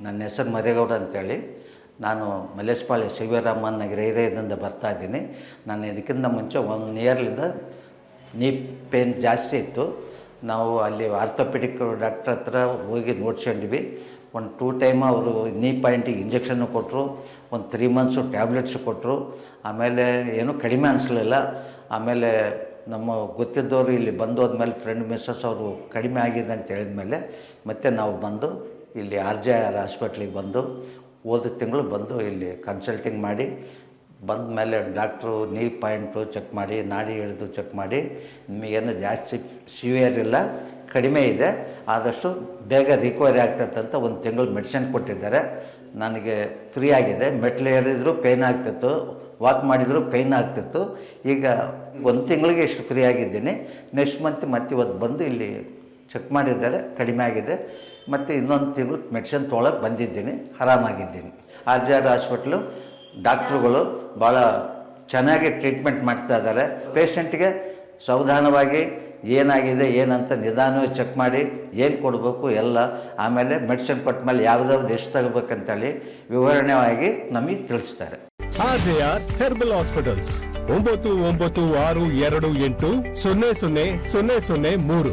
ನನ್ನ ಹೆಸರು ಮರೇಗೌಡ ಅಂತೇಳಿ. ನಾನು ಮಲ್ಲೇಶಪಾಳ್ಯ ಶಿವರಾಮನ್ ನಗರ ಏರಿಯಾದಿಂದ ಬರ್ತಾ ಇದ್ದೀನಿ. ನಾನು ಇದಕ್ಕಿಂತ ಮುಂಚೆ 1 ಇಯರ್ಲಿಂದ ನೀ ಪೇನ್ ಜಾಸ್ತಿ ಇತ್ತು. ನಾವು ಅಲ್ಲಿ ಆರ್ಥೋಪೆಡಿಕ್ ಡಾಕ್ಟ್ರ್ ಹತ್ರ ಹೋಗಿ ನೋಡ್ಸ್ಕೊಂಡ್ವಿ. 2 ಟೈಮ್ ಅವರು ನೀ ಪಾಯಿಂಟಿಗೆ ಇಂಜೆಕ್ಷನ್ನು ಕೊಟ್ಟರು, 3 ಮಂತ್ಸು ಟ್ಯಾಬ್ಲೆಟ್ಸು ಕೊಟ್ಟರು. ಆಮೇಲೆ ಏನೂ ಕಡಿಮೆ ಅನಿಸ್ಲಿಲ್ಲ. ಆಮೇಲೆ ನಮ್ಮ ಗೊತ್ತಿದ್ದವರು ಇಲ್ಲಿ ಬಂದು ಹೋದ್ಮೇಲೆ ಫ್ರೆಂಡ್ ಮಿಸ್ಸಸ್ ಅವರು ಕಡಿಮೆ ಆಗಿದೆ ಅಂತ ಹೇಳಿದ್ಮೇಲೆ ಮತ್ತೆ ನಾವು ಬಂದು ಇಲ್ಲಿ RJR ಹಾಸ್ಪಿಟ್ಲಿಗೆ ಬಂದು ಹೋದ ತಿಂಗಳು ಬಂದು ಇಲ್ಲಿ ಕನ್ಸಲ್ಟಿಂಗ್ ಮಾಡಿ ಬಂದ ಮೇಲೆ ಡಾಕ್ಟ್ರು ನೀ ಪಾಯಿಂಟು ಚೆಕ್ ಮಾಡಿ, ನಾಡಿ ಹಿಡಿದು ಚೆಕ್ ಮಾಡಿ, ನಿಮಗೇನು ಜಾಸ್ತಿ ಸಿವಿಯರ್ ಇಲ್ಲ, ಕಡಿಮೆ ಇದೆ, ಆದಷ್ಟು ಬೇಗ ರಿಕವರಿ ಆಗ್ತೈತೆ ಅಂತ 1 ತಿಂಗಳು ಮೆಡಿಸಿನ್ ಕೊಟ್ಟಿದ್ದಾರೆ. ನನಗೆ ಫ್ರೀ ಆಗಿದೆ. ಮೆಟ್ಲು ಏರಿದ್ರು ಪೇಯ್ನ್ ಆಗ್ತಿತ್ತು, ವಾಕ್ ಮಾಡಿದರೂ ಪೇಯ್ನ್ ಆಗ್ತಿತ್ತು. ಈಗ 1 ತಿಂಗಳಿಗೆ ಇಷ್ಟು ಫ್ರೀ ಆಗಿದ್ದೀನಿ. ನೆಕ್ಸ್ಟ್ ಮಂತ್ ಮತ್ತೆ ಇವತ್ತು ಬಂದು ಇಲ್ಲಿ ಚೆಕ್ ಮಾಡಿದ್ದಾರೆ, ಕಡಿಮೆ ಆಗಿದೆ. ಮತ್ತು ಇನ್ನೊಂದು ತಿಂಗಳು ಮೆಡಿಸಿನ್ ತೊಗೊಳಕ್ಕೆ ಬಂದಿದ್ದೀನಿ, ಆರಾಮಾಗಿದ್ದೀನಿ. RJR ಹಾಸ್ಪಿಟ್ಲು ಡಾಕ್ಟ್ರುಗಳು ಭಾಳ ಚೆನ್ನಾಗಿ ಟ್ರೀಟ್ಮೆಂಟ್ ಮಾಡ್ತಾ ಇದ್ದಾರೆ. ಪೇಷಂಟ್ಗೆ ಸಾವಧಾನವಾಗಿ ಏನಾಗಿದೆ ಏನಂತ ನಿಧಾನವಾಗಿ ಚೆಕ್ ಮಾಡಿ ಏನು ಕೊಡಬೇಕು ಎಲ್ಲ, ಆಮೇಲೆ ಮೆಡಿಸಿನ್ ಕೊಟ್ಟ ಮೇಲೆ ಯಾವುದಾದ್ರು ಎಷ್ಟು ತಗೋಬೇಕಂತೇಳಿ ವಿವರಣೆಯಾಗಿ ನಮಗೆ ತಿಳಿಸ್ತಾರೆ. RJR herbal hospitals 9962280003